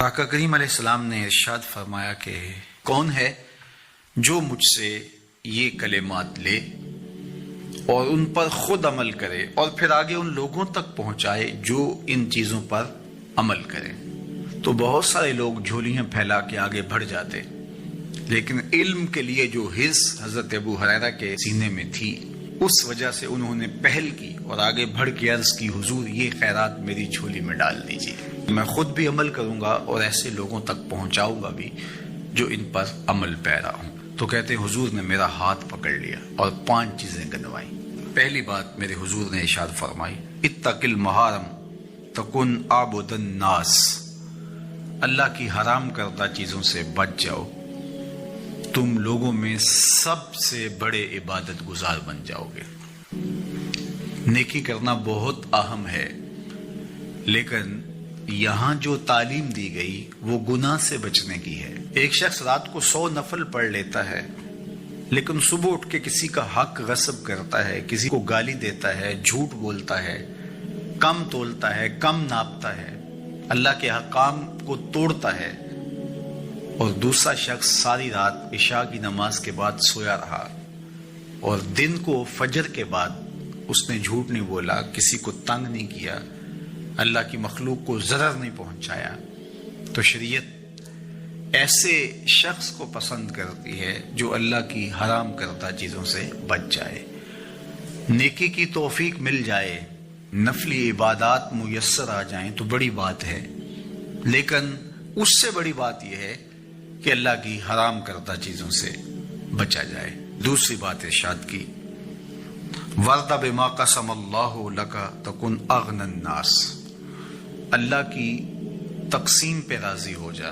آقا کریم علیہ السلام نے ارشاد فرمایا کہ کون ہے جو مجھ سے یہ کلمات لے اور ان پر خود عمل کرے اور پھر آگے ان لوگوں تک پہنچائے جو ان چیزوں پر عمل کریں۔ تو بہت سارے لوگ جھولیاں پھیلا کے آگے بڑھ جاتے، لیکن علم کے لیے جو حرص حضرت ابو ہریرہ کے سینے میں تھی اس وجہ سے انہوں نے پہل کی اور آگے بڑھ کے عرض کی، حضور یہ خیرات میری جھولی میں ڈال دیجیے، میں خود بھی عمل کروں گا اور ایسے لوگوں تک پہنچاؤں گا بھی جو ان پر عمل پیرا ہوں۔ تو کہتے ہیں حضور نے میرا ہاتھ پکڑ لیا اور 5 چیزیں گنوائی۔ پہلی بات میرے حضور نے ارشاد فرمائی، اتق المحارم تکن عابد الناس، اللہ کی حرام کردہ چیزوں سے بچ جاؤ، تم لوگوں میں سب سے بڑے عبادت گزار بن جاؤ گے۔ نیکی کرنا بہت اہم ہے، لیکن یہاں جو تعلیم دی گئی وہ گناہ سے بچنے کی ہے۔ ایک شخص رات کو 100 نفل پڑھ لیتا ہے، لیکن صبح اٹھ کے کسی کا حق غصب کرتا ہے، کسی کو گالی دیتا ہے، جھوٹ بولتا ہے، کم تولتا ہے، کم ناپتا ہے، اللہ کے احکام کو توڑتا ہے، اور دوسرا شخص ساری رات عشاء کی نماز کے بعد سویا رہا اور دن کو فجر کے بعد اس نے جھوٹ نہیں بولا، کسی کو تنگ نہیں کیا، اللہ کی مخلوق کو ضرر نہیں پہنچایا، تو شریعت ایسے شخص کو پسند کرتی ہے جو اللہ کی حرام کردہ چیزوں سے بچ جائے۔ نیکی کی توفیق مل جائے، نفلی عبادات میسر آ جائیں تو بڑی بات ہے، لیکن اس سے بڑی بات یہ ہے کہ اللہ کی حرام کردہ چیزوں سے بچا جائے۔ دوسری بات ارشاد کی، وَرْضَ بِمَا قَسَمَ اللَّهُ لَكَ تَكُنْ أَغْنَى النَّاسِ، اللہ کی تقسیم پہ راضی ہو جا،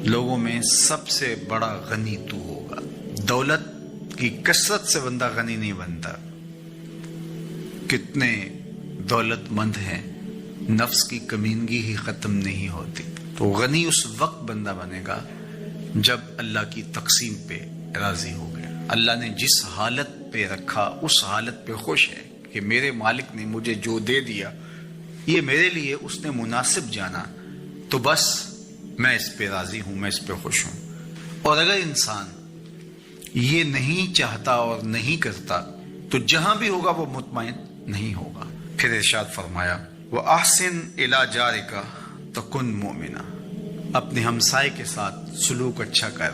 لوگوں میں سب سے بڑا غنی تو ہوگا۔ دولت کی کثرت سے بندہ غنی نہیں بنتا، کتنے دولت مند ہیں، نفس کی کمینگی ہی ختم نہیں ہوتی۔ تو غنی اس وقت بندہ بنے گا جب اللہ کی تقسیم پہ راضی ہو گیا، اللہ نے جس حالت پہ رکھا اس حالت پہ خوش ہے کہ میرے مالک نے مجھے جو دے دیا یہ میرے لیے اس نے مناسب جانا، تو بس میں اس پہ راضی ہوں، میں اس پہ خوش ہوں۔ اور اگر انسان یہ نہیں چاہتا اور نہیں کرتا تو جہاں بھی ہوگا وہ مطمئن نہیں ہوگا۔ پھر ارشاد فرمایا، وَأَحْسِنْ إِلَىٰ جَارِكَ تَكُنْ مُؤْمِنًا، اپنے ہمسائے کے ساتھ سلوک اچھا کر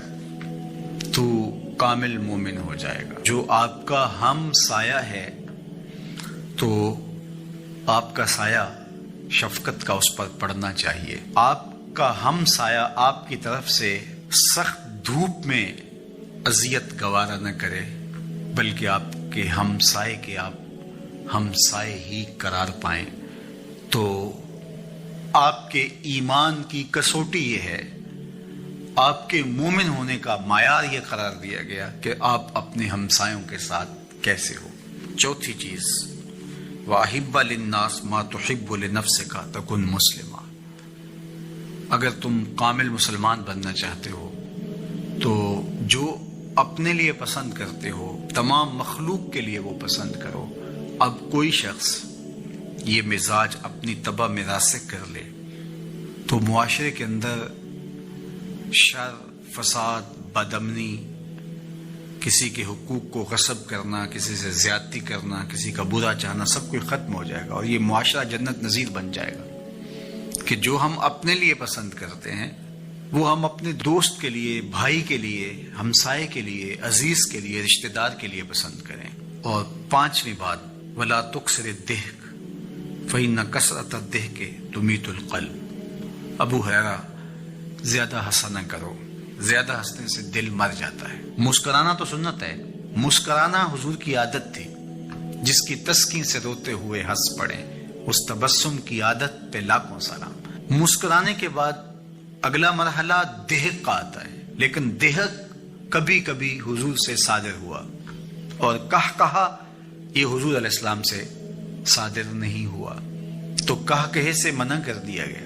تو کامل مومن ہو جائے گا۔ جو آپ کا ہم سایہ ہے تو آپ کا سایہ شفقت کا اس پر پڑنا چاہیے۔ آپ کا ہم سایہ آپ کی طرف سے سخت دھوپ میں اذیت گوارا نہ کرے، بلکہ آپ کے ہمسائے کے آپ ہمسائے ہی قرار پائیں، تو آپ کے ایمان کی کسوٹی یہ ہے، آپ کے مومن ہونے کا معیار یہ قرار دیا گیا کہ آپ اپنے ہمسایوں کے ساتھ کیسے ہو۔ چوتھی چیز، وَأَحِبَّ لِلنَّاسِ مَا تُحِبُّ لِنَفْسِكَ تَكُنْ مُسْلِمًا، اگر تم کامل مسلمان بننا چاہتے ہو تو جو اپنے لیے پسند کرتے ہو تمام مخلوق کے لیے وہ پسند کرو۔ اب کوئی شخص یہ مزاج اپنی طبع میں راسخ کر لے تو معاشرے کے اندر شر، فساد، بدامنی، کسی کے حقوق کو غصب کرنا، کسی سے زیادتی کرنا، کسی کا برا چاہنا، سب کچھ ختم ہو جائے گا اور یہ معاشرہ جنت نظیر بن جائے گا کہ جو ہم اپنے لیے پسند کرتے ہیں وہ ہم اپنے دوست کے لیے، بھائی کے لیے، ہمسائے کے لیے، عزیز کے لیے، رشتہ دار کے لیے پسند کریں۔ اور 5ویں بات، وَلَا تُكْثِرِ الضِّحْكَ فَإِنَّ كَثْرَةَ الضِّحْكِ تُمِيتُ الْقَلْبَ، ابو ہریرہ زیادہ ہنسا نہ کرو، زیادہ ہنسنے سے دل مر جاتا ہے۔ مسکرانا تو سنت ہے، مسکرانا حضور کی عادت تھی، جس کی تسکین سے روتے ہوئے ہنس پڑے، اس تبسم کی عادت پہ لاکھوں سلام۔ مسکرانے کے بعد اگلا مرحلہ دہک کا آتا ہے، لیکن دہک کبھی کبھی حضور سے صادر ہوا، اور کہا یہ حضور علیہ السلام سے صادر نہیں ہوا، تو کہے سے منع کر دیا گیا۔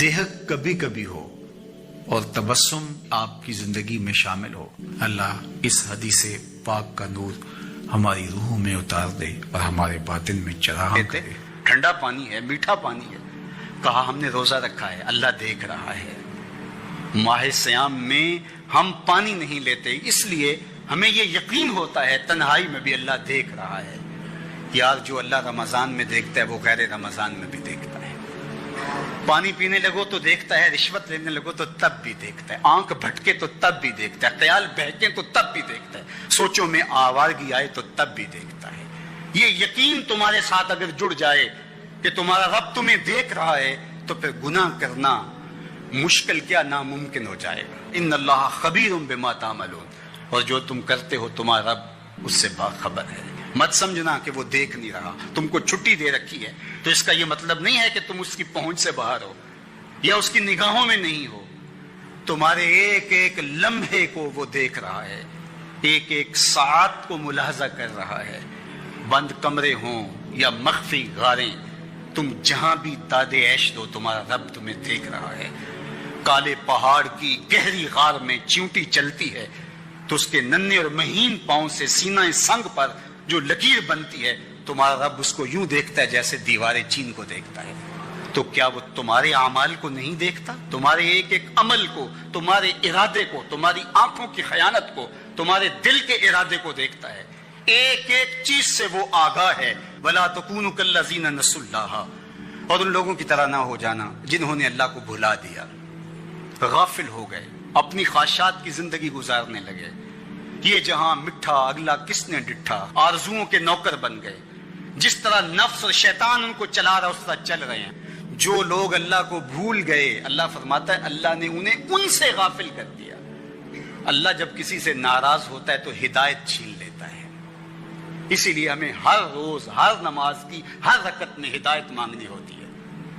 دہک کبھی کبھی ہو اور تبسم آپ کی زندگی میں شامل ہو۔ اللہ اس حدیث پاک کا نور ہماری روح میں اتار دے اور ہمارے باطن میں چراغاں کرے۔ ٹھنڈا پانی ہے، میٹھا پانی ہے، کہا ہم نے روزہ رکھا ہے، اللہ دیکھ رہا ہے. ماہ سیام میں ہم پانی نہیں لیتے، اس لیے ہمیں یہ یقین ہوتا ہے تنہائی میں بھی اللہ دیکھ رہا ہے. یار جو اللہ رمضان میں دیکھتا ہے وہ غیر رمضان میں بھی دیکھتا ہے. پانی پینے لگو تو دیکھتا ہے، رشوت لینے لگو تو تب بھی دیکھتا ہے، آنکھ بھٹکے تو تب بھی دیکھتا ہے، خیال بہکے تو تب بھی دیکھتا ہے، سوچوں میں آوارگی آئے تو تب بھی دیکھتا ہے. یہ یقین تمہارے ساتھ اگر جڑ جائے کہ تمہارا رب تمہیں دیکھ رہا ہے تو پھر گناہ کرنا مشکل کیا ناممکن ہو جائے گا. ان اللہ خبیر بما تعملون، اور جو تم کرتے ہو تمہارا رب اس سے باخبر ہے. مت سمجھنا کہ وہ دیکھ نہیں رہا، تم کو چھٹی دے رکھی ہے تو اس کا یہ مطلب نہیں ہے کہ تم اس کی پہنچ سے باہر ہو یا اس کی نگاہوں میں نہیں ہو. تمہارے ایک ایک لمحے کو وہ دیکھ رہا ہے، ایک ایک ساعت کو ملاحظہ کر رہا ہے. بند کمرے ہوں یا مخفی غاریں، تم جہاں بھی دادے عیش دو تمہارا رب تمہیں دیکھ رہا ہے. کالے پہاڑ کی گہری غار میں چیونٹی چلتی ہے تو اس کے ننھے اور مہین پاؤں سے سینہ سنگ پر جو لکیر بنتی ہے تمہارا رب اس کو یوں دیکھتا ہے جیسے دیوارے چین کو دیکھتا ہے. تو کیا وہ تمہارے اعمال کو نہیں دیکھتا؟ تمہارے ایک ایک عمل کو، تمہارے ارادے کو، تمہاری آنکھوں کی خیانت کو، تمہارے دل کے ارادے کو دیکھتا ہے. ایک ایک چیز سے وہ آگاہ ہے. وَلَا تَكُونُوا كَالَّذِينَ نَسُوا اللَّهَ، اور ان لوگوں کی طرح نہ ہو جانا جنہوں نے اللہ کو بھلا دیا، غافل ہو گئے، اپنی خواہشات کی زندگی گزارنے لگے. یہ جہاں مٹھا اگلا کس نے ڈٹھا، آرزوؤں کے نوکر بن گئے. جس طرح نفس اور شیطان ان کو چلا رہا اس طرح چل رہے ہیں. جو لوگ اللہ کو بھول گئے، اللہ فرماتا ہے اللہ نے انہیں ان سے غافل کر دیا. اللہ جب کسی سے ناراض ہوتا ہے تو ہدایت چھین لیتا ہے. اسی لیے ہمیں ہر روز ہر نماز کی ہر رکعت میں ہدایت مانگنی ہوتی ہے.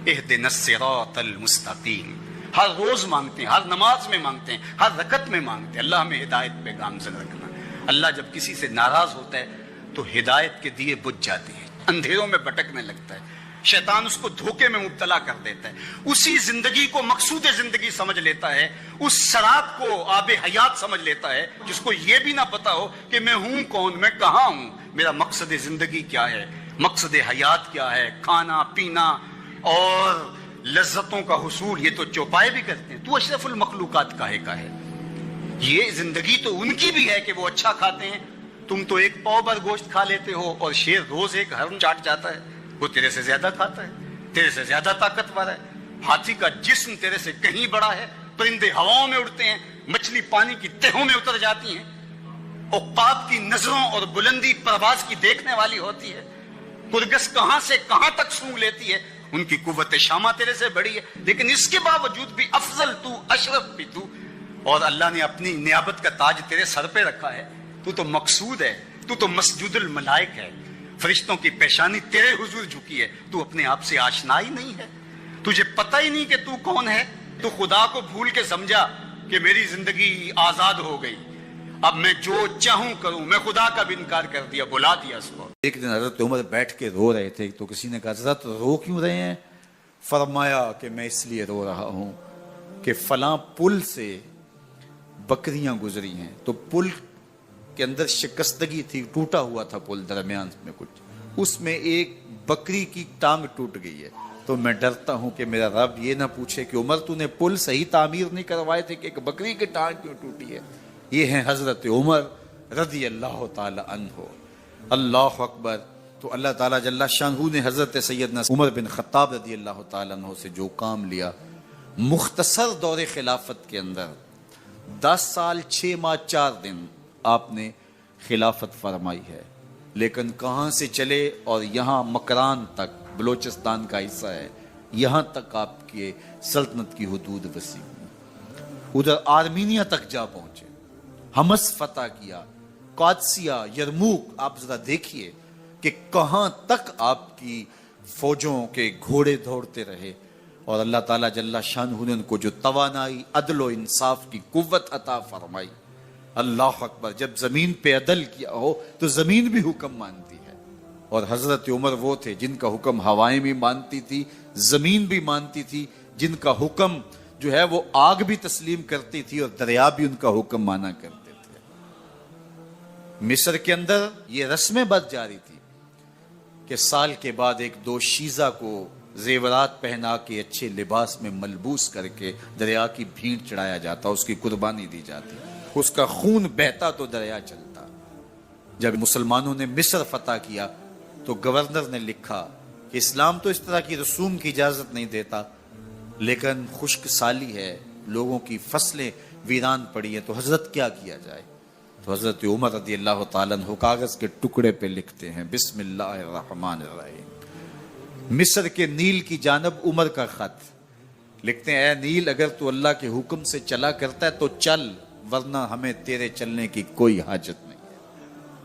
اہدنا الصراط المستقیم، ہر روز مانگتے ہیں، ہر نماز میں مانگتے ہیں، ہر رکعت میں مانگتے ہیں. اللہ ہمیں ہدایت پہ گامزن رکھنا. اللہ جب کسی سے ناراض ہوتا ہے تو ہدایت کے دیے بجھ جاتے ہیں، اندھیروں میں بھٹکنے لگتا ہے. شیطان اس کو دھوکے میں مبتلا کر دیتا ہے. اسی زندگی کو مقصود زندگی سمجھ لیتا ہے، اس صراط کو آب حیات سمجھ لیتا ہے، جس کو یہ بھی نہ پتا ہو کہ میں ہوں کون، میں کہاں ہوں، میرا مقصد زندگی کیا ہے، مقصد حیات کیا ہے. کھانا پینا اور لذتوں کا حصول یہ تو چوپائے بھی کرتے ہیں. تو اشرف المخلوقات کاہے کا ہے؟ یہ زندگی تو ان کی بھی ہے کہ وہ اچھا کھاتے ہیں. تم تو ایک پاؤ بھر گوشت کھا لیتے ہو اور شیر روز ایک ہرن چاٹ جاتا ہے. وہ تیرے سے زیادہ کھاتا ہے، تیرے سے زیادہ طاقتور ہے. ہاتھی کا جسم تیرے سے کہیں بڑا ہے. پرندے ہواؤں میں اڑتے ہیں، مچھلی پانی کی تہوں میں اتر جاتی ہیں. عقاب کی نظروں اور بلندی پرواز کی دیکھنے والی ہوتی ہے. کرگس کہاں سے کہاں تک سونگ لیتی ہے. ان کی قوت شامہ تیرے سے بڑی ہے، لیکن اس کے باوجود بھی افضل تو، اشرف بھی تو. اور اللہ نے اپنی نیابت کا تاج تیرے سر پہ رکھا ہے. تو تو مقصود ہے، تو تو مسجود الملائک ہے. فرشتوں کی پیشانی تیرے حضور جھکی ہے. تو اپنے آپ سے آشنا ہی نہیں ہے، تجھے پتہ ہی نہیں کہ تو کون ہے. تو خدا کو بھول کے سمجھا کہ میری زندگی آزاد ہو گئی، اب میں جو چاہوں کروں. میں خدا کا بھی انکار کر دیا، بلا دیا اس کو. ایک دن حضرت عمر بیٹھ کے رو رہے تھے تو کسی نے کہا حضرت رو کیوں رہے ہیں؟ فرمایا کہ میں اس لیے رو رہا ہوں کہ فلاں پل سے بکریاں گزری ہیں تو پل کے اندر شکستگی تھی، ٹوٹا ہوا تھا پل درمیان میں کچھ، اس میں ایک بکری کی ٹانگ ٹوٹ گئی ہے. تو میں ڈرتا ہوں کہ میرا رب یہ نہ پوچھے کہ عمر تو نے پل صحیح تعمیر نہیں کروائے تھے کہ ایک بکری کی ٹانگ کیوں ٹوٹی ہے. یہ ہیں حضرت عمر رضی اللہ تعالی عنہ. اللہ اکبر. تو اللہ تعالیٰ جل شانہ نے حضرت سیدنا عمر بن خطاب رضی اللہ تعالیٰ عنہ سے جو کام لیا، مختصر دور خلافت کے اندر 10 سال 6 ماہ 4 دن آپ نے خلافت فرمائی ہے. لیکن کہاں سے چلے اور یہاں مکران تک، بلوچستان کا حصہ ہے، یہاں تک آپ کے سلطنت کی حدود وسیع ہوئی. ادھر آرمینیا تک جا پہنچے، حمص فتح کیا، قادسیہ، یرموک. آپ ذرا دیکھیے کہ کہاں تک آپ کی فوجوں کے گھوڑے دوڑتے رہے. اور اللہ تعالیٰ جل شانہ نے ان کو جو توانائی، عدل و انصاف کی قوت عطا فرمائی. اللہ اکبر. جب زمین پہ عدل کیا ہو تو زمین بھی حکم مانتی ہے. اور حضرت عمر وہ تھے جن کا حکم ہوائیں بھی مانتی تھی، زمین بھی مانتی تھی، جن کا حکم جو ہے وہ آگ بھی تسلیم کرتی تھی اور دریا بھی ان کا حکم مانا کرتے تھے. مصر کے اندر یہ رسم بد جاری تھی کہ سال کے بعد ایک دو شیزہ کو زیورات پہنا کے اچھے لباس میں ملبوس کر کے دریا کی بھینٹ چڑھایا جاتا، اس کی قربانی دی جاتی، اس کا خون بہتا تو دریا چلتا۔ جب مسلمانوں نے مصر فتح کیا تو گورنر نے لکھا کہ اسلام تو اس طرح کی رسوم کی اجازت نہیں دیتا، لیکن خشک سالی ہے، لوگوں کی فصلیں ویران پڑی ہیں، تو حضرت کیا کیا جائے؟ تو حضرت عمر رضی اللہ تعالیٰ عنہ کاغذ کے ٹکڑے پہ لکھتے ہیں بسم اللہ الرحمن الرحیم، مصر کے نیل کی جانب عمر کا خط، لکھتے ہیں اے نیل اگر تو اللہ کے حکم سے چلا کرتا ہے تو چل، ورنہ ہمیں تیرے چلنے کی کوئی حاجت نہیں۔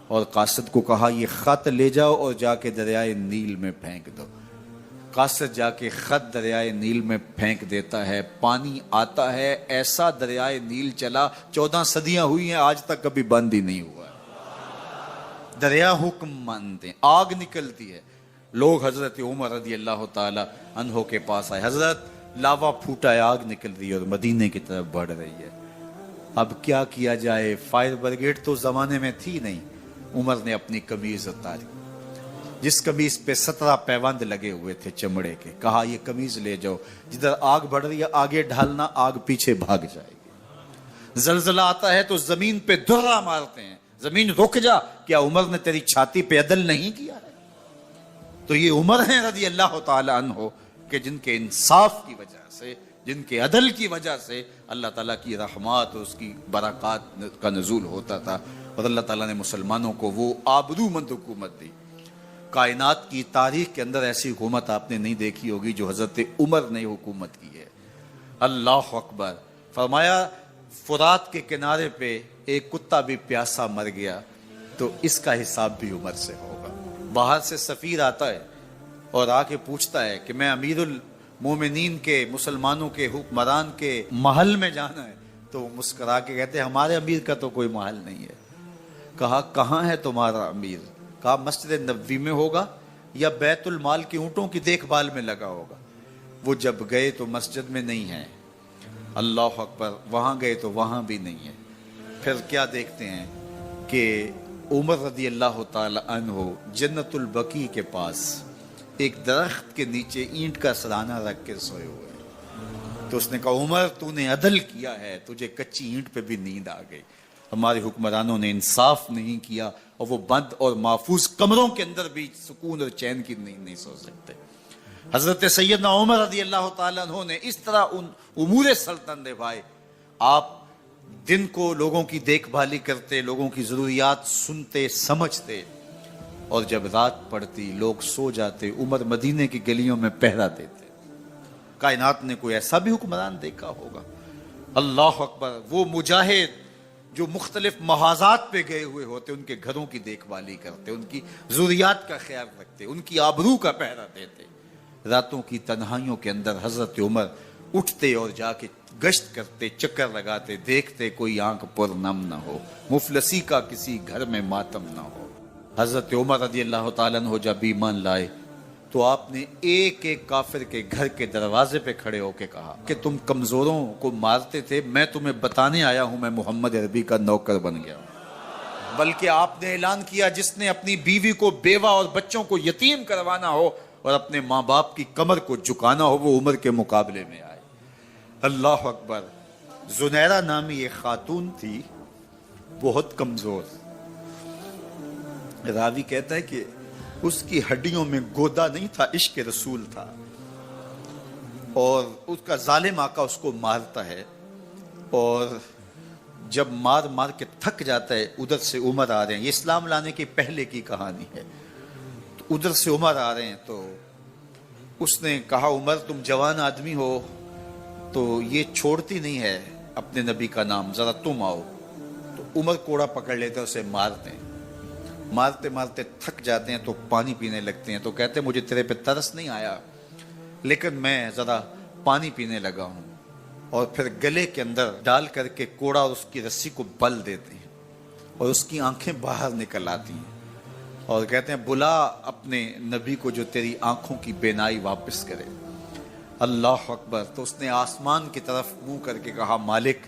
اور قاصد کو کہا یہ خط لے جاؤ اور جا کے دریائے نیل میں پھینک دو۔ قاصد جا کے خط دریائے نیل میں پھینک دیتا ہے، پانی آتا ہے، ایسا دریائے نیل چلا 14 صدیاں ہوئی ہیں آج تک کبھی بند ہی نہیں ہوا۔ دریا حکم مانتے، آگ نکلتی ہے، لوگ حضرت عمر رضی اللہ تعالی عنہ کے پاس آئے، حضرت لاوا پھوٹا ہے، آگ نکل رہی ہے اور مدینے کی طرف بڑھ رہی ہے، اب کیا کیا جائے؟ فائر بریگیڈ تو زمانے میں تھی نہیں۔ عمر نے اپنی قمیض اتاری، جس قمیض پہ 17 پیوند لگے ہوئے تھے چمڑے کے، کہا یہ قمیض لے جاؤ، جدھر آگ بڑھ رہی ہے آگے ڈھالنا، آگ پیچھے بھاگ جائے گی۔ زلزلہ آتا ہے تو زمین پہ دھرا مارتے ہیں، زمین رک جا، کیا عمر نے تیری چھاتی پہ عدل نہیں کیا ہے؟ تو یہ عمر ہیں رضی اللہ تعالی عنہ کہ جن کے انصاف کی وجہ سے، جن کے عدل کی وجہ سے اللہ تعالیٰ کی رحمات اور اس کی برکات کا نزول ہوتا تھا، اور اللہ تعالیٰ نے مسلمانوں کو وہ آبرو مند حکومت دی۔ کائنات کی تاریخ کے اندر ایسی حکومت آپ نے نہیں دیکھی ہوگی جو حضرت عمر نے حکومت کی ہے۔ اللہ اکبر۔ فرمایا فرات کے کنارے پہ ایک کتا بھی پیاسا مر گیا تو اس کا حساب بھی عمر سے ہوگا۔ باہر سے سفیر آتا ہے اور آ کے پوچھتا ہے کہ میں امیر المومنین کے، مسلمانوں کے حکمران کے محل میں جانا ہے، تو مسکرا کے کہتے ہیں ہمارے امیر کا تو کوئی محل نہیں ہے۔ کہا کہاں ہے تمہارا امیر؟ کہا مسجد نبوی میں ہوگا یا بیت المال کے اونٹوں کی دیکھ بھال میں لگا ہوگا۔ وہ جب گئے تو مسجد میں نہیں ہے، اللہ اکبر، وہاں گئے تو وہاں بھی نہیں ہے۔ پھر کیا دیکھتے ہیں کہ عمر رضی اللہ تعالی عنہ جنت البقیع کے پاس ایک درخت کے نیچے اینٹ کا سرانہ رکھ کے سوئے ہوئے، تو اس نے کہا عمر تو نے عدل کیا ہے، تجھے کچی اینٹ پہ بھی نیند آ گئی۔ ہمارے حکمرانوں نے انصاف نہیں کیا اور وہ بند اور محفوظ کمروں کے اندر بھی سکون اور چین کی نیند نہیں سو سکتے۔ حضرت سیدنا عمر رضی اللہ تعالیٰ عنہ نے اس طرح ان امور سلطنت نبھائے۔ آپ دن کو لوگوں کی دیکھ بھالی کرتے، لوگوں کی ضروریات سنتے سمجھتے، اور جب رات پڑتی لوگ سو جاتے، عمر مدینے کی گلیوں میں پہرا دیتے۔ کائنات نے کوئی ایسا بھی حکمران دیکھا ہوگا؟ اللہ اکبر۔ وہ مجاہد جو مختلف محاذات پہ گئے ہوئے ہوتے، ان کے گھروں کی دیکھ بھالی کرتے، ان کی ضروریات کا خیال رکھتے، ان کی آبرو کا پہرا دیتے۔ راتوں کی تنہائیوں کے اندر حضرت عمر اٹھتے اور جا کے گشت کرتے، چکر لگاتے، دیکھتے کوئی آنکھ پر نم نہ ہو، مفلسی کا کسی گھر میں ماتم نہ ہو۔ حضرت عمر رضی اللہ تعالیٰ عنہ جب ایمان لائے تو آپ نے ایک ایک کافر کے گھر کے دروازے پہ کھڑے ہو کے کہا کہ تم کمزوروں کو مارتے تھے، میں تمہیں بتانے آیا ہوں میں محمد عربی کا نوکر بن گیا ہوں۔ بلکہ آپ نے اعلان کیا جس نے اپنی بیوی کو، بیوہ اور بچوں کو یتیم کروانا ہو اور اپنے ماں باپ کی کمر کو جھکانا ہو، وہ عمر کے مقابلے میں آئے۔ اللہ اکبر۔ زنیرہ نامی ایک خاتون تھی، بہت کمزور، راوی کہتا ہے کہ اس کی ہڈیوں میں گودا نہیں تھا، عشق رسول تھا، اور اس کا ظالم آقا اس کو مارتا ہے، اور جب مار مار کے تھک جاتا ہے، ادھر سے عمر آ رہے ہیں، یہ اسلام لانے کے پہلے کی کہانی ہے، تو ادھر سے عمر آ رہے ہیں، تو اس نے کہا عمر تم جوان آدمی ہو تو یہ چھوڑتی نہیں ہے اپنے نبی کا نام، ذرا تم آؤ۔ تو عمر کوڑا پکڑ لیتے ہیں، اسے مارتے ہیں، مارتے مارتے تھک جاتے ہیں تو پانی پینے لگتے ہیں، تو کہتے ہیں مجھے تیرے پہ ترس نہیں آیا لیکن میں ذرا پانی پینے لگا ہوں، اور پھر گلے کے اندر ڈال کر کے کوڑا اور اس کی رسی کو بل دیتے ہیں اور اس کی آنکھیں باہر نکل آتی ہیں، اور کہتے ہیں بلا اپنے نبی کو جو تیری آنکھوں کی بینائی واپس کرے۔ اللہ اکبر۔ تو اس نے آسمان کی طرف منہ کر کے کہا مالک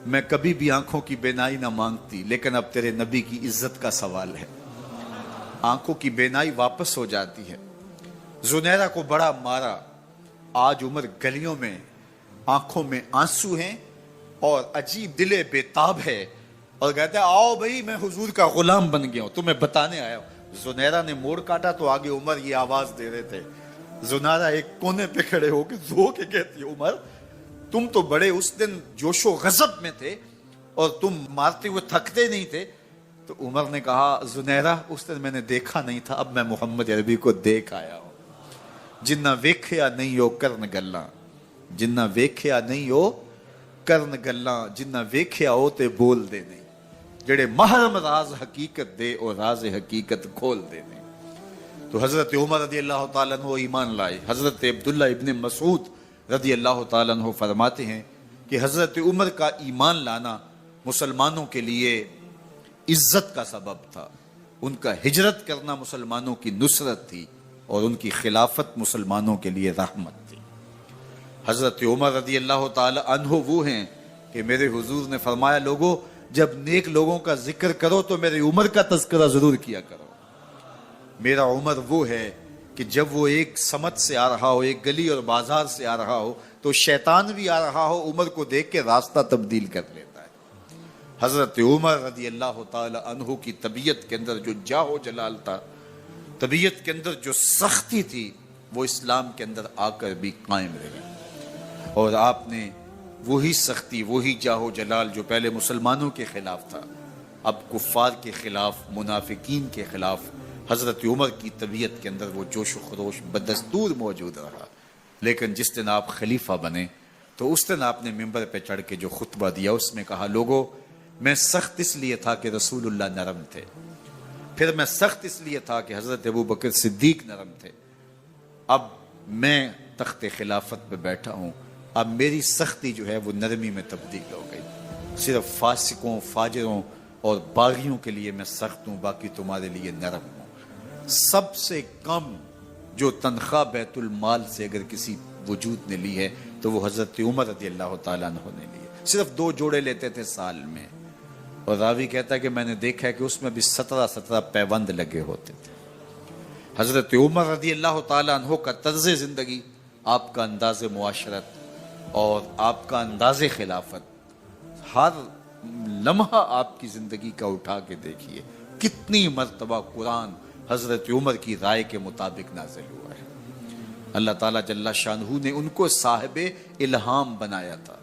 میں کبھی بھی آنکھوں کی بینائی نہ مانگتی، لیکن اب تیرے نبی کی عزت کا سوال ہے۔ آنکھوں کی بینائی واپس ہو جاتی ہے، زنیرہ کو بڑا مارا. آج عمر گلیوں میں آنکھوں میں آنسو ہیں اور عجیب دل بےتاب ہے اور کہتا ہے آؤ بھائی میں حضور کا غلام بن گیا ہوں, تمہیں بتانے آیا ہوں. زنیرہ نے موڑ کاٹا تو آگے عمر یہ آواز دے رہے تھے. زنیرہ ایک کونے پہ کھڑے ہو کے رو کے کہتی ہے عمر تم تو بڑے اس دن جوش و غضب میں تھے اور تم مارتے ہوئے تھکتے نہیں تھے. تو عمر نے کہا زنیرہ اس دن میں نے دیکھا نہیں تھا, اب میں محمد عربی کو دیکھ آیا ہوں. جنہ ویکھیا نہیں ہو کرن گلاں, جنہ ویکھیا نہیں ہو کرن گلاں, جنہ ویکھیا ہو تے بول دے نہیں, جڑے محرم راز حقیقت دے اور راز حقیقت کھول دے نہیں. تو حضرت عمر رضی اللہ تعالیٰ عنہ ایمان لائے. حضرت عبداللہ ابن مسعود رضی اللہ تعالیٰ عنہ فرماتے ہیں کہ حضرت عمر کا ایمان لانا مسلمانوں کے لیے عزت کا سبب تھا. ان کا ہجرت کرنا مسلمانوں کی نصرت تھی اور ان کی خلافت مسلمانوں کے لیے رحمت تھی. حضرت عمر رضی اللہ تعالی عنہ وہ ہیں کہ میرے حضور نے فرمایا لوگوں جب نیک لوگوں کا ذکر کرو تو میرے عمر کا تذکرہ ضرور کیا کرو. میرا عمر وہ ہے کہ جب وہ ایک سمت سے آ رہا ہو, ایک گلی اور بازار سے آ رہا ہو تو شیطان بھی آ رہا ہو, عمر کو دیکھ کے راستہ تبدیل کر لیتا ہے. حضرت عمر رضی اللہ تعالی عنہ کی طبیعت کے اندر جو جاہ و جلال تھا, طبیعت کے اندر جو سختی تھی, وہ اسلام کے اندر آ کر بھی قائم رہی. اور آپ نے وہی سختی, وہی جاہ و جلال جو پہلے مسلمانوں کے خلاف تھا, اب کفار کے خلاف, منافقین کے خلاف, حضرت عمر کی طبیعت کے اندر وہ جوش و خروش بدستور موجود رہا. لیکن جس دن آپ خلیفہ بنے تو اس دن آپ نے ممبر پہ چڑھ کے جو خطبہ دیا اس میں کہا لوگوں میں سخت اس لیے تھا کہ رسول اللہ نرم تھے, پھر میں سخت اس لیے تھا کہ حضرت ابو بکر صدیق نرم تھے, اب میں تخت خلافت پہ بیٹھا ہوں, اب میری سختی جو ہے وہ نرمی میں تبدیل ہو گئی. صرف فاسقوں, فاجروں اور باغیوں کے لیے میں سخت ہوں, باقی تمہارے لیے نرم ہوں. سب سے کم جو تنخواہ بیت المال سے اگر کسی وجود نے لی ہے تو وہ حضرت عمر رضی اللہ تعالیٰ عنہ نے لی ہے. صرف 2 جوڑے لیتے تھے سال میں, اور راوی کہتا ہے کہ میں نے دیکھا ہے کہ اس میں بھی 17 پیوند لگے ہوتے تھے. حضرت عمر رضی اللہ تعالیٰ عنہ کا طرز زندگی, آپ کا انداز معاشرت اور آپ کا انداز خلافت, ہر لمحہ آپ کی زندگی کا اٹھا کے دیکھیے کتنی مرتبہ قرآن حضرت عمر کی رائے کے مطابق نازل ہوا ہے. اللہ تعالیٰ جل شانہ نے ان کو صاحب الہام بنایا تھا.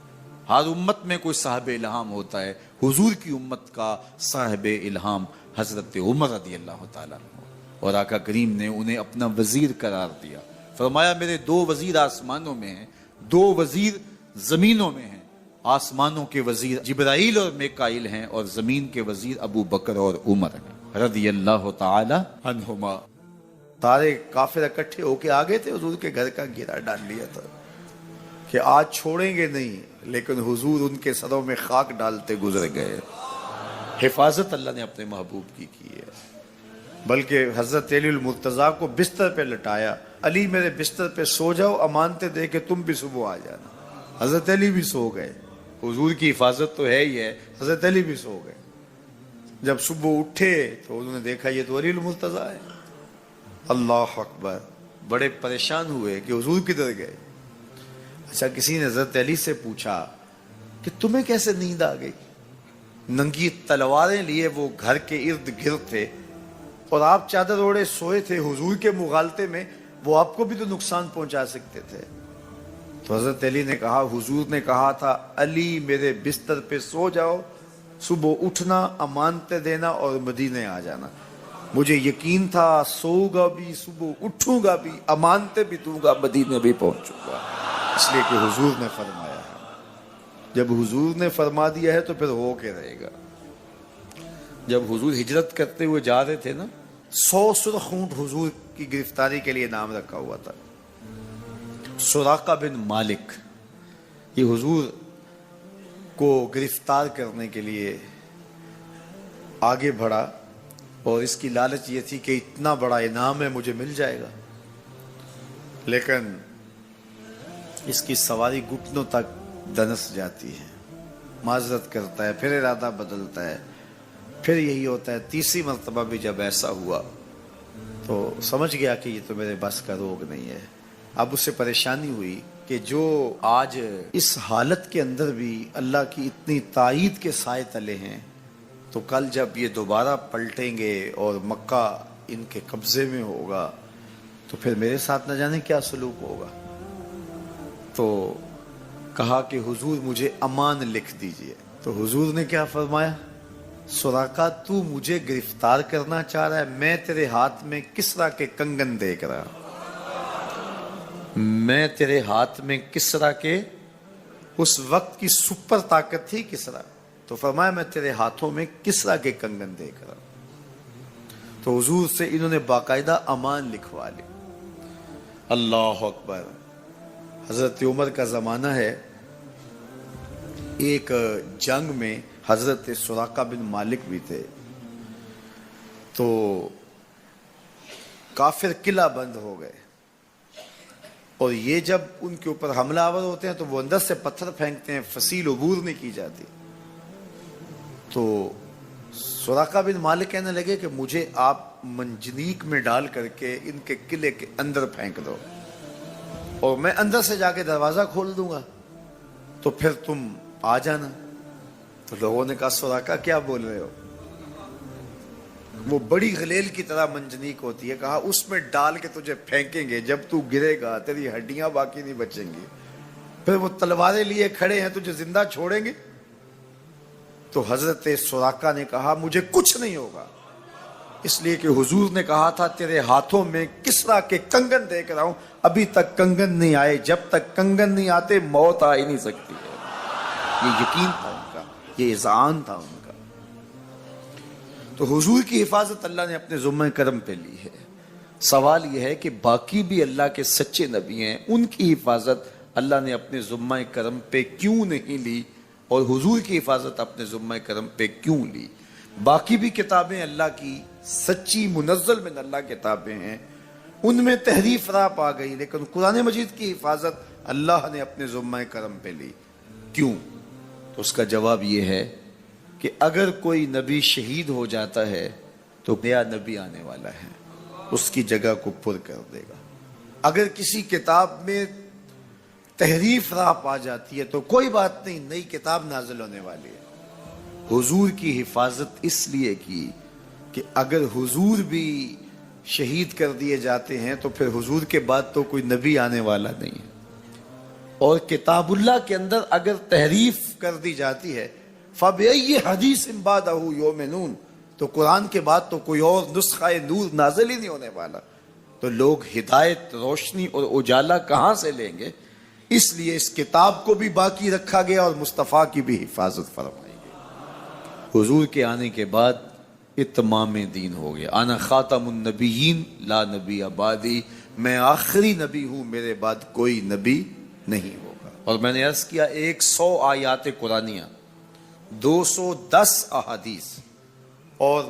ہر امت میں کوئی صاحب الہام ہوتا ہے, حضور کی امت کا صاحب الہام حضرت عمر رضی اللہ تعالیٰ عنہ, اور آقا کریم نے انہیں اپنا وزیر قرار دیا. فرمایا میرے 2 وزیر آسمانوں میں ہیں, 2 وزیر زمینوں میں ہیں. آسمانوں کے وزیر جبرائیل اور میکائیل ہیں اور زمین کے وزیر ابو بکر اور عمر ہیں رضی اللہ تعالی عنہما. سارے کافر اکٹھے ہو کے آگے تھے, حضور کے گھر کا گھیرا ڈال لیا تھا کہ آج چھوڑیں گے نہیں, لیکن حضور ان کے سروں میں خاک ڈالتے گزر گئے. حفاظت اللہ نے اپنے محبوب کی ہے. بلکہ حضرت علی المرتضیٰ کو بستر پہ لٹایا, علی میرے بستر پہ سو جاؤ, امانتے دے کے تم بھی صبح آ جانا. حضرت علی بھی سو گئے. حضور کی حفاظت تو ہے ہی ہے, حضرت علی بھی سو گئے. جب صبح اٹھے تو انہوں نے دیکھا یہ تو علی المرتضیٰ ہے. اللہ اکبر, بڑے پریشان ہوئے کہ حضور کدھر گئے. اچھا کسی نے حضرت علی سے پوچھا کہ تمہیں کیسے نیند آ گئی؟ ننگی تلواریں لیے وہ گھر کے ارد گرد تھے اور آپ چادر اوڑے سوئے تھے حضور کے مغالطے میں, وہ آپ کو بھی تو نقصان پہنچا سکتے تھے. تو حضرت علی نے کہا حضور نے کہا تھا علی میرے بستر پہ سو جاؤ, صبح اٹھنا, امانتے دینا اور مدینے آ جانا. مجھے یقین تھا سوؤں گا بھی, صبح اٹھوں گا بھی, امانتے بھی دوں گا, مدینے بھی پہنچوں گا. اس لیے کہ حضور نے فرمایا ہے. جب حضور نے فرما دیا ہے تو پھر ہو کے رہے گا. جب حضور ہجرت کرتے ہوئے جا رہے تھے نا, 100 سرخ اونٹ حضور کی گرفتاری کے لیے نام رکھا ہوا تھا. سراقہ بن مالک یہ حضور کو گرفتار کرنے کے لیے آگے بڑھا اور اس کی لالچ یہ تھی کہ اتنا بڑا انعام ہے مجھے مل جائے گا, لیکن اس کی سواری گھٹنوں تک دنس جاتی ہے, معذرت کرتا ہے, پھر ارادہ بدلتا ہے, پھر یہی ہوتا ہے. تیسری مرتبہ بھی جب ایسا ہوا تو سمجھ گیا کہ یہ تو میرے بس کا روگ نہیں ہے. اب اسے پریشانی ہوئی کہ جو آج اس حالت کے اندر بھی اللہ کی اتنی تائید کے سائے تلے ہیں، تو کل جب یہ دوبارہ پلٹیں گے اور مکہ ان کے قبضے میں ہوگا تو پھر میرے ساتھ نہ جانے کیا سلوک ہوگا. تو کہا کہ حضور مجھے امان لکھ دیجئے. تو حضور نے کیا فرمایا؟ سراقہ تو مجھے گرفتار کرنا چاہ رہا ہے، میں تیرے ہاتھ میں کسرا کے کنگن دیکھ رہا، میں تیرے ہاتھ میں کسرا کے، اس وقت کی سپر طاقت تھی کسرا، تو فرمایا میں تیرے ہاتھوں میں کسرا کے کنگن دیکھ رہا. تو حضور سے انہوں نے باقاعدہ امان لکھوا لی. اللہ اکبر. حضرت عمر کا زمانہ ہے. ایک جنگ میں حضرت سراقہ بن مالک بھی تھے. تو کافر قلعہ بند ہو گئے اور یہ جب ان کے اوپر حملہ آور ہوتے ہیں تو وہ اندر سے پتھر پھینکتے ہیں، فصیل عبور نہیں کی جاتی. تو سراقہ بن مالک کہنے لگے کہ مجھے آپ منجنیق میں ڈال کر کے ان کے قلعے کے اندر پھینک دو اور میں اندر سے جا کے دروازہ کھول دوں گا تو پھر تم آ جانا. تو لوگوں نے کہا سراقہ کیا بول رہے ہو؟ وہ بڑی غلیل کی طرح منجنیق ہوتی ہے. کہا اس میں ڈال کے تجھے پھینکیں گے، جب تو گرے گا تیری ہڈیاں باقی نہیں بچیں گی، پھر وہ تلواریں لیے کھڑے ہیں تجھے زندہ چھوڑیں گے. تو حضرت سراقہ نے کہا مجھے کچھ نہیں ہوگا، اس لیے کہ حضور نے کہا تھا تیرے ہاتھوں میں کسرا کے کنگن دیکھ رہا ہوں. ابھی تک کنگن نہیں آئے، جب تک کنگن نہیں آتے موت آ ہی نہیں سکتی ہے. یہ یقین تھا ان کا، یہ اذعان تھا ان کا. تو حضور کی حفاظت اللہ نے اپنے ذمہ کرم پہ لی ہے. سوال یہ ہے کہ باقی بھی اللہ کے سچے نبی ہیں، ان کی حفاظت اللہ نے اپنے ذمہ کرم پہ کیوں نہیں لی اور حضور کی حفاظت اپنے ذمہ کرم پہ کیوں لی؟ باقی بھی کتابیں اللہ کی سچی منزل من اللہ کتابیں ہیں، ان میں تحریف راپ آ گئی، لیکن قرآن مجید کی حفاظت اللہ نے اپنے ذمہ کرم پہ لی. کیوں؟ تو اس کا جواب یہ ہے کہ اگر کوئی نبی شہید ہو جاتا ہے تو نیا نبی آنے والا ہے، اس کی جگہ کو پر کر دے گا. اگر کسی کتاب میں تحریف راپ آ جاتی ہے تو کوئی بات نہیں، نئی کتاب نازل ہونے والی ہے. حضور کی حفاظت اس لیے کی کہ اگر حضور بھی شہید کر دیے جاتے ہیں تو پھر حضور کے بعد تو کوئی نبی آنے والا نہیں ہے. اور کتاب اللہ کے اندر اگر تحریف کر دی جاتی ہے فَبِأَيِّ حَدِيثٍ بَعْدَهُ يُؤْمِنُونَ، تو قرآن کے بعد تو کوئی اور نسخہ نور نازل ہی نہیں ہونے والا، تو لوگ ہدایت، روشنی اور اجالا کہاں سے لیں گے؟ اس لیے اس کتاب کو بھی باقی رکھا گیا اور مصطفیٰ کی بھی حفاظت فرمائی گئی. حضور کے آنے کے بعد اتمام دین ہو گیا. انا خاتم النبیین لا نبی بعدی، میں آخری نبی ہوں، میرے بعد کوئی نبی نہیں ہوگا. اور میں نے عرض کیا 100 آیات قرآنیہ، 210 احادیث اور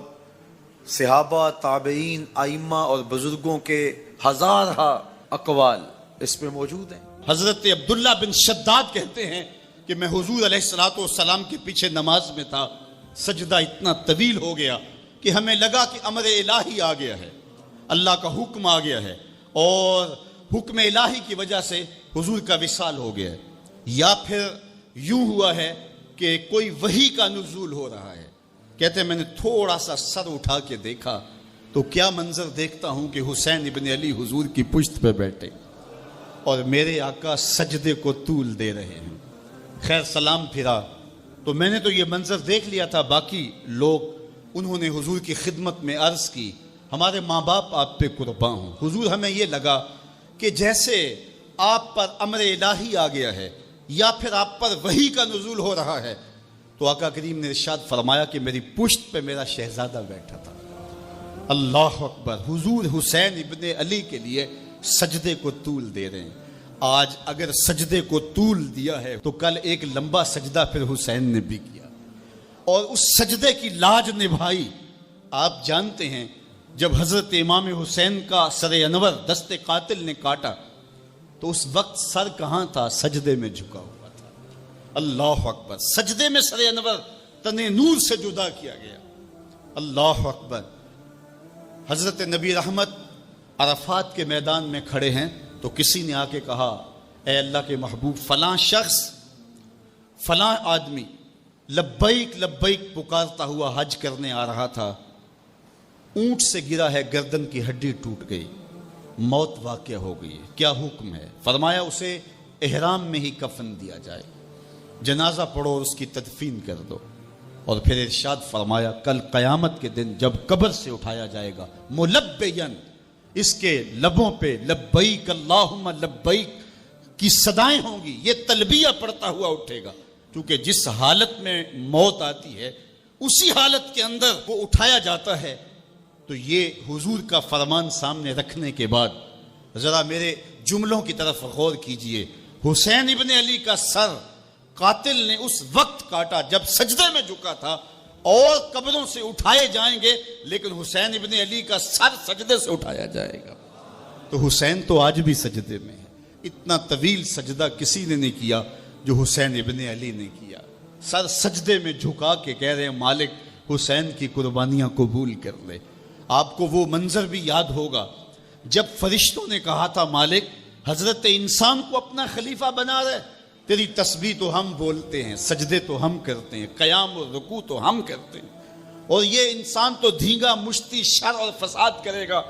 صحابہ، تابعین، ائمہ اور بزرگوں کے ہزارہ اقوال اس میں موجود ہیں. حضرت عبداللہ بن شداد کہتے ہیں کہ میں حضور علیہ الصلوۃ والسلام کے پیچھے نماز میں تھا، سجدہ اتنا طویل ہو گیا کہ ہمیں لگا کہ امر الہی آ گیا ہے، اللہ کا حکم آ گیا ہے، اور حکم الہی کی وجہ سے حضور کا وصال ہو گیا ہے، یا پھر یوں ہوا ہے کہ کوئی وحی کا نزول ہو رہا ہے. کہتے ہیں میں نے تھوڑا سا سر اٹھا کے دیکھا تو کیا منظر دیکھتا ہوں کہ حسین ابن علی حضور کی پشت پہ بیٹھے اور میرے آقا سجدے کو طول دے رہے ہیں. خیر سلام پھرا تو میں نے تو یہ منظر دیکھ لیا تھا. باقی لوگ انہوں نے حضور کی خدمت میں عرض کی ہمارے ماں باپ آپ پہ قربان ہوں. حضور ہمیں یہ لگا کہ جیسے آپ پر امر الہی آ گیا ہے یا پھر آپ پر وحی کا نزول ہو رہا ہے. تو آقا کریم نے ارشاد فرمایا کہ میری پشت پہ میرا شہزادہ بیٹھا تھا. اللہ اکبر. حضور حسین ابن علی کے لیے سجدے کو طول دے رہے ہیں. آج اگر سجدے کو طول دیا ہے تو کل ایک لمبا سجدہ پھر حسین نے بھی کیا اور اس سجدے کی لاج نبھائی. آپ جانتے ہیں جب حضرت امام حسین کا سر انور دست قاتل نے کاٹا تو اس وقت سر کہاں تھا؟ سجدے میں جھکا ہوا تھا. اللہ اکبر. سجدے میں سر انور تن نور سے جدا کیا گیا. اللہ اکبر. حضرت نبی رحمت عرفات کے میدان میں کھڑے ہیں تو کسی نے آ کے کہا اے اللہ کے محبوب فلاں شخص فلاں آدمی لبیک لبیک پکارتا ہوا حج کرنے آ رہا تھا، اونٹ سے گرا ہے، گردن کی ہڈی ٹوٹ گئی، موت واقع ہو گئی، کیا حکم ہے؟ فرمایا اسے احرام میں ہی کفن دیا جائے، جنازہ پڑھو اور اس کی تدفین کر دو۔ اور پھر ارشاد فرمایا کل قیامت کے دن جب قبر سے اٹھایا جائے گا ملبین، اس کے لبوں پہ لبیک اللہم لبیک کی صدائیں ہوں گی، یہ تلبیہ پڑھتا ہوا اٹھے گا، کیونکہ جس حالت میں موت آتی ہے اسی حالت کے اندر وہ اٹھایا جاتا ہے۔ تو یہ حضور کا فرمان سامنے رکھنے کے بعد ذرا میرے جملوں کی طرف غور کیجئے۔ حسین ابن علی کا سر قاتل نے اس وقت کاٹا جب سجدے میں جھکا تھا، اور قبروں سے اٹھائے جائیں گے لیکن حسین ابن علی کا سر سجدے سے اٹھایا جائے گا۔ تو حسین تو آج بھی سجدے میں ہے، اتنا طویل سجدہ کسی نے نہیں کیا جو حسین ابن علی نے کیا۔ سر سجدے میں جھکا کے کہہ رہے ہیں مالک حسین کی قربانیاں قبول کر لے۔ آپ کو وہ منظر بھی یاد ہوگا جب فرشتوں نے کہا تھا مالک حضرت انسان کو اپنا خلیفہ بنا رہے، تیری تسبیح تو ہم بولتے ہیں، سجدے تو ہم کرتے ہیں، قیام و رکوع تو ہم کرتے ہیں، اور یہ انسان تو دھینگا مشتی شر اور فساد کرے گا،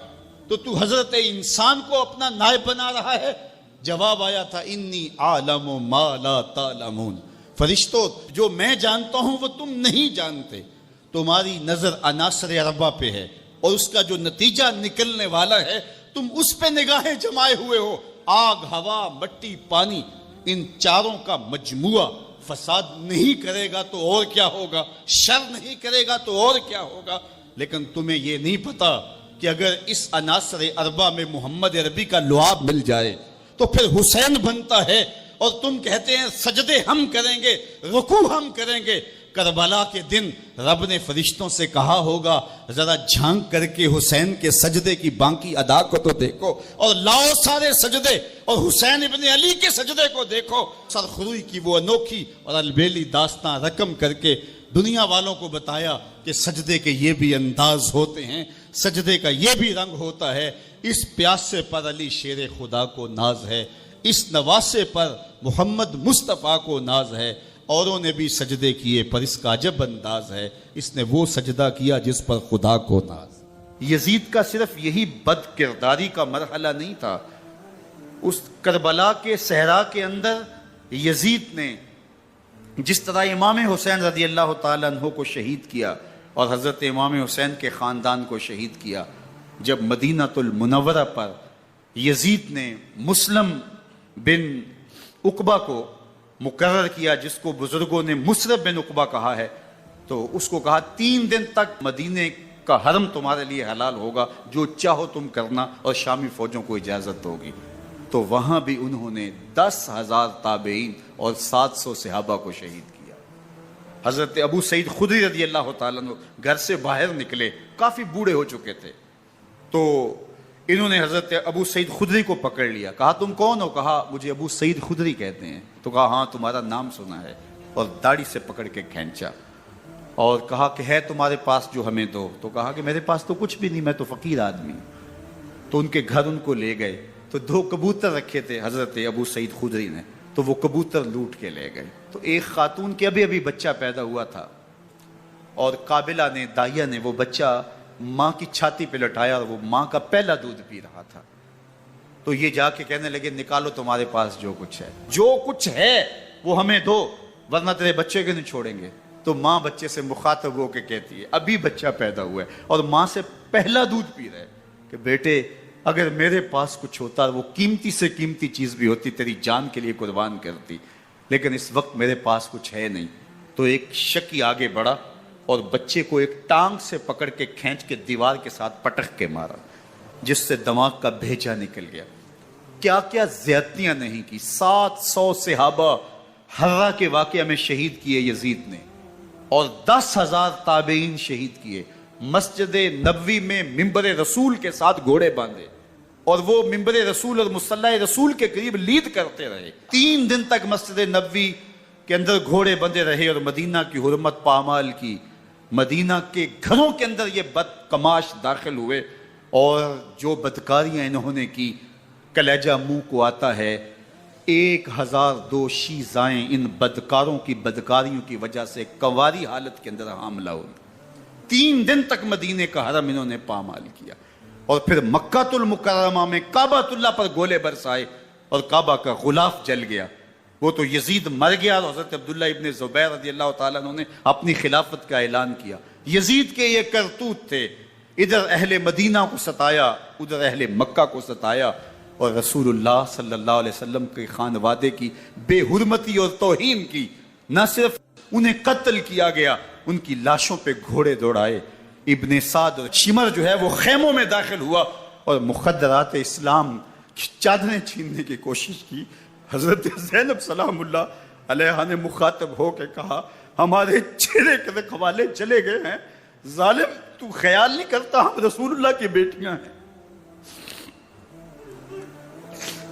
تو حضرت انسان کو اپنا نائب بنا رہا ہے۔ جواب آیا تھا انی عالم ما لا تعلمون، فرشتوں جو میں جانتا ہوں وہ تم نہیں جانتے، تمہاری نظر عناصر اربعہ پہ ہے اور اس کا جو نتیجہ نکلنے والا ہے تم اس پہ نگاہیں جمائے ہوئے ہو۔ آگ، ہوا، مٹی، پانی، ان چاروں کا مجموعہ فساد نہیں کرے گا تو اور کیا ہوگا، شر نہیں کرے گا تو اور کیا ہوگا، لیکن تمہیں یہ نہیں پتا کہ اگر اس عناصر اربعہ میں محمد عربی کا لعاب مل جائے تو پھر حسین بنتا ہے، اور تم کہتے ہیں سجدے ہم کریں گے، رکوع ہم کریں گے۔ کربلا کے دن رب نے فرشتوں سے کہا ہوگا ذرا جھانک کر کے حسین کے سجدے کی باقی ادا کو تو دیکھو، اور لاؤ سارے سجدے اور حسین ابن علی کے سجدے کو دیکھو۔ سرخروئی کی وہ انوکھی اور البیلی داستان رقم کر کے دنیا والوں کو بتایا کہ سجدے کے یہ بھی انداز ہوتے ہیں، سجدے کا یہ بھی رنگ ہوتا ہے۔ اس پیاسے پر علی شیر خدا کو ناز ہے، اس نواسے پر محمد مصطفیٰ کو ناز ہے۔ اوروں نے بھی سجدے کیے پر اس کا عجب انداز ہے، اس نے وہ سجدہ کیا جس پر خدا کو ناز۔ یزید کا صرف یہی بد کرداری کا مرحلہ نہیں تھا، اس کربلا کے صحرا کے اندر یزید نے جس طرح امام حسین رضی اللہ تعالیٰ عنہ کو شہید کیا اور حضرت امام حسین کے خاندان کو شہید کیا، جب مدینہ المنورہ پر یزید نے مسلم بن عقبہ کو مقرر کیا، جس کو بزرگوں نے مصرف بن عقبہ کہا ہے، تو اس کو کہا 3 دن تک مدینے کا حرم تمہارے لیے حلال ہوگا، جو چاہو تم کرنا، اور شامی فوجوں کو اجازت ہوگی۔ تو وہاں بھی انہوں نے 10,000 تابعین اور 700 صحابہ کو شہید کیا۔ حضرت ابو سعید خدری رضی اللہ تعالیٰ عنہ گھر سے باہر نکلے، کافی بوڑھے ہو چکے تھے، تو انہوں نے حضرت ابو سعید خدری کو پکڑ لیا، کہا تم کون ہو؟ کہا مجھے ابو سعید خدری کہتے ہیں۔ تو کہا ہاں تمہارا نام سنا ہے، اور داڑھی سے پکڑ کے کھینچا اور کہا کہ ہے تمہارے پاس جو ہمیں دو؟ تو کہا کہ میرے پاس تو کچھ بھی نہیں، میں تو فقیر آدمی ہوں۔ تو ان کے گھر ان کو لے گئے، تو 2 کبوتر رکھے تھے حضرت ابو سعید خدری نے، تو وہ کبوتر لوٹ کے لے گئے۔ تو ایک خاتون کے ابھی بچہ پیدا ہوا تھا، اور قابلہ نے، دائیا نے وہ بچہ ماں کی چھاتی پہ لٹایا، اور وہ ماں کا پہلا دودھ پی رہا تھا۔ تو یہ جا کے کہنے لگے نکالو تمہارے پاس جو کچھ ہے، جو کچھ ہے وہ ہمیں دو، ورنہ تیرے بچے کو نہیں چھوڑیں گے۔ تو ماں بچے سے مخاطب ہو کے کہتی ہے، ابھی بچہ پیدا ہوا ہے اور ماں سے پہلا دودھ پی رہے، کہ بیٹے اگر میرے پاس کچھ ہوتا، وہ قیمتی سے قیمتی چیز بھی ہوتی، تیری جان کے لیے قربان کرتی، لیکن اس وقت میرے پاس کچھ ہے نہیں۔ تو ایک شکی آگے بڑھا اور بچے کو ایک ٹانگ سے پکڑ کے کھینچ کے دیوار کے ساتھ پٹک کے مارا، جس سے دماغ کا بھیجا نکل گیا۔ کیا کیا زیادتیاں نہیں کی۔ 700 صحابہ حرہ کے واقعہ میں شہید کیے یزید نے، اور 10,000 تابعین شہید کیے۔ مسجد نبوی میں ممبر رسول کے ساتھ گھوڑے باندھے، اور وہ ممبر رسول اور مصلی رسول کے قریب لید کرتے رہے۔ 3 دن تک مسجد نبوی کے اندر گھوڑے بندھے رہے، اور مدینہ کی حرمت پامال کی۔ مدینہ کے گھروں کے اندر یہ بد کماش داخل ہوئے، اور جو بدکاریاں انہوں نے کی کلیجہ منہ کو آتا ہے. 1002 شیزائیں ان بدکاروں کی بدکاریوں کی وجہ سے کنواری حالت کے اندر حاملہ ہوئی. 3 دن تک مدینے کا حرم انہوں نے پامال کیا اور پھر مکہ المکرمہ میں کعبہ اللہ پر گولے برسائے اور کعبہ کا غلاف جل گیا. وہ تو یزید مر گیا اور حضرت عبداللہ ابن زبیر رضی اللہ تعالیٰ عنہ نے اپنی خلافت کا اعلان کیا. یزید کے یہ کرتوت تھے، ادھر اہل مدینہ کو ستایا، ادھر اہل مکہ کو ستایا، اور رسول اللہ صلی اللہ علیہ وسلم کے خانوادے کی بے حرمتی اور توہین کی. نہ صرف انہیں قتل کیا گیا، ان کی لاشوں پہ گھوڑے دوڑائے. ابن سعد اور شمر جو ہے وہ خیموں میں داخل ہوا اور مخدرات اسلام کی چادریں چھیننے کی کوشش کی. حضرت زینب سلام اللہ علیہ نے مخاطب ہو کے کہا ہمارے چہرے کے رکھوالے چلے گئے ہیں، ظالم تو خیال نہیں کرتا ہم رسول اللہ کی بیٹیاں ہیں.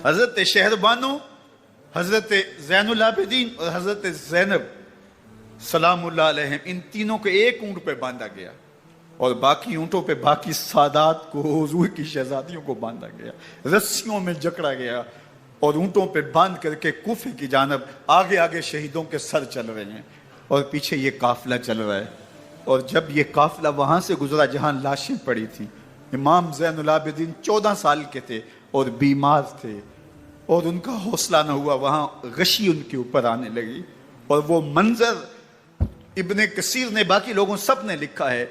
حضرت شہربانو، حضرت زین العابدین اور حضرت زینب سلام اللہ علیہ ان تینوں کو ایک اونٹ پہ باندھا گیا اور باقی اونٹوں پہ باقی سادات کو، حضور کی شہزادیوں کو باندھا گیا، رسیوں میں جکڑا گیا اور اونٹوں پہ باندھ کر کے کوفے کی جانب آگے آگے شہیدوں کے سر چل رہے ہیں اور پیچھے یہ قافلہ چل رہا ہے. اور جب یہ قافلہ وہاں سے گزرا جہاں لاشیں پڑی تھیں، امام زین العابدین 14 سال کے تھے اور بیمار تھے اور ان کا حوصلہ نہ ہوا، وہاں غشی ان کے اوپر آنے لگی. اور وہ منظر ابن کثیر نے، باقی لوگوں سب نے لکھا ہے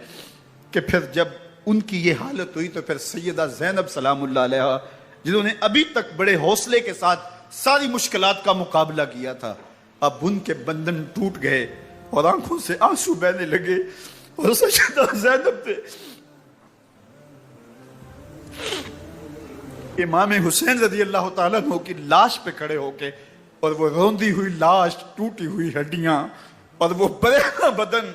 کہ پھر جب ان کی یہ حالت ہوئی تو پھر سیدہ زینب سلام اللہ علیہ، جنہوں نے ابھی تک بڑے حوصلے کے ساتھ ساری مشکلات کا مقابلہ کیا تھا، اب ان کے بندھن ٹوٹ گئے اور آنکھوں سے آنسو بہنے لگے. اور سیدہ زینب تھے امام حسین رضی اللہ تعالیٰ عنہ کی لاش پہ کھڑے ہو کے، اور وہ روندی ہوئی لاش، ٹوٹی ہوئی ہڈیاں اور وہ بریدہ بدن،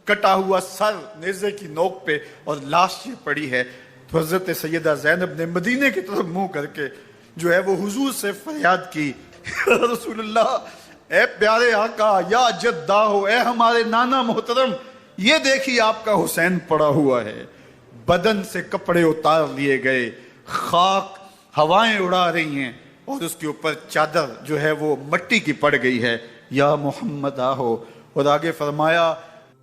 کٹا ہوا سر نیزے کی نوک پہ اور لاش یہ پڑی ہے. تو حضرت سیدہ زینب نے مدینے کی طرف منہ کر کے جو ہے وہ حضور سے فریاد کی، رسول اللہ، اے پیارے آقا، یا جدہ ہو، اے ہمارے نانا محترم، یہ دیکھیے آپ کا حسین پڑا ہوا ہے. بدن سے کپڑے اتار لیے گئے، خاک ہوائیں اڑا رہی ہیں اور اس کے اوپر چادر جو ہے وہ مٹی کی پڑ گئی ہے. یا محمد آہو. اور آگے فرمایا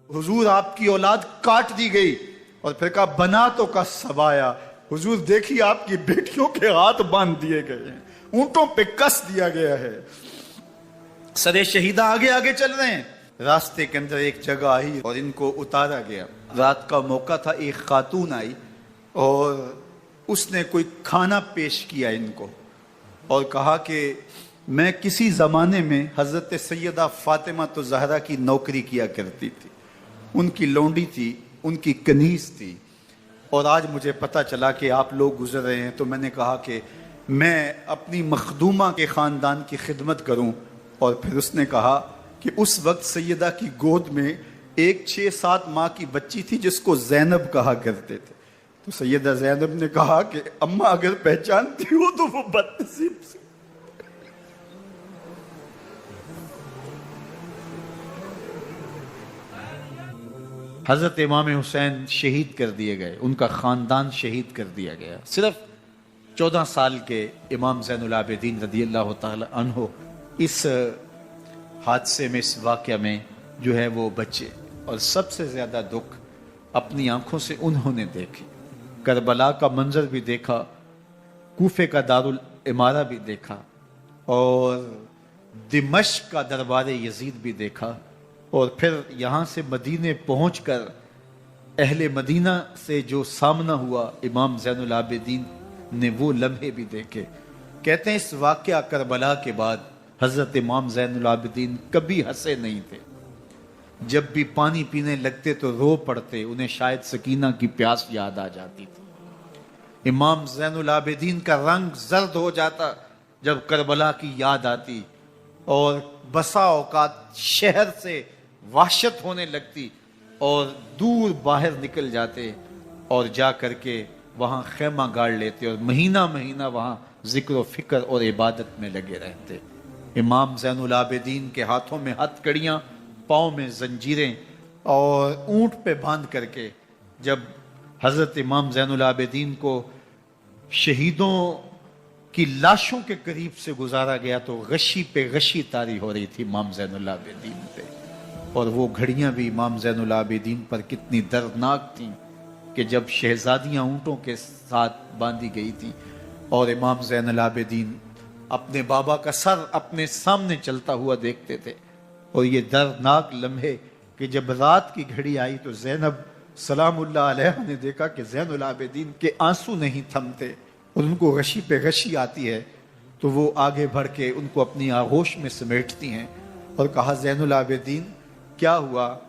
حضور آپ کی اولاد کاٹ دی گئی، اور پھر کہا بناتوں کا سبایا، حضور دیکھیے آپ کی بیٹیوں کے ہاتھ باندھ دیے گئے ہیں، اونٹوں پہ کس دیا گیا ہے. سرے شہیدہ آگے آگے چل رہے ہیں. راستے کے اندر ایک جگہ آئی اور ان کو اتارا گیا. رات کا موقع تھا. ایک خاتون آئی اور اس نے کوئی کھانا پیش کیا ان کو اور کہا کہ میں کسی زمانے میں حضرت سیدہ فاطمہ تو زہرا کی نوکری کیا کرتی تھی، ان کی لونڈی تھی، ان کی کنیز تھی، اور آج مجھے پتہ چلا کہ آپ لوگ گزر رہے ہیں تو میں نے کہا کہ میں اپنی مخدومہ کے خاندان کی خدمت کروں. اور پھر اس نے کہا کہ اس وقت سیدہ کی گود میں ایک 6-7 ماہ کی بچی تھی جس کو زینب کہا کرتے تھے. تو سیدہ زینب نے کہا کہ اماں اگر پہچانتی ہو تو وہ بدنصیب سے. حضرت امام حسین شہید کر دیے گئے، ان کا خاندان شہید کر دیا گیا. صرف 14 سال کے امام زین العابدین رضی اللہ تعالی عنہ اس حادثے میں، اس واقعہ میں جو ہے وہ بچے. اور سب سے زیادہ دکھ اپنی آنکھوں سے انہوں نے دیکھے. کربلا کا منظر بھی دیکھا، کوفے کا دارالعمارہ بھی دیکھا، اور دمشق کا دربار یزید بھی دیکھا، اور پھر یہاں سے مدینے پہنچ کر اہل مدینہ سے جو سامنا ہوا امام زین العابدین نے وہ لمحے بھی دیکھے. کہتے ہیں اس واقعہ کربلا کے بعد حضرت امام زین العابدین کبھی ہنسے نہیں تھے. جب بھی پانی پینے لگتے تو رو پڑتے، انہیں شاید سکینہ کی پیاس یاد آ جاتی تھی. امام زین العابدین کا رنگ زرد ہو جاتا جب کربلا کی یاد آتی، اور بسا اوقات شہر سے وحشت ہونے لگتی اور دور باہر نکل جاتے اور جا کر کے وہاں خیمہ گاڑ لیتے اور مہینہ مہینہ وہاں ذکر و فکر اور عبادت میں لگے رہتے. امام زین العابدین کے ہاتھوں میں ہتھ کڑیاں، پاؤں میں زنجیریں، اور اونٹ پہ باندھ کر کے جب حضرت امام زین العابدین کو شہیدوں کی لاشوں کے قریب سے گزارا گیا تو غشی پہ غشی طاری ہو رہی تھی امام زین العابدین پہ، اور وہ گھڑیاں بھی امام زین العابدین پر کتنی دردناک تھیں کہ جب شہزادیاں اونٹوں کے ساتھ باندھی گئی تھیں اور امام زین العابدین اپنے بابا کا سر اپنے سامنے چلتا ہوا دیکھتے تھے، اور یہ دردناک لمحے کہ جب رات کی گھڑی آئی تو زینب سلام اللہ علیہ نے دیکھا کہ زین العابدین کے آنسو نہیں تھمتے اور ان کو غشی پہ غشی آتی ہے، تو وہ آگے بڑھ کے ان کو اپنی آغوش میں سمیٹتی ہیں اور کہا زین العابدین کیا ہوا؟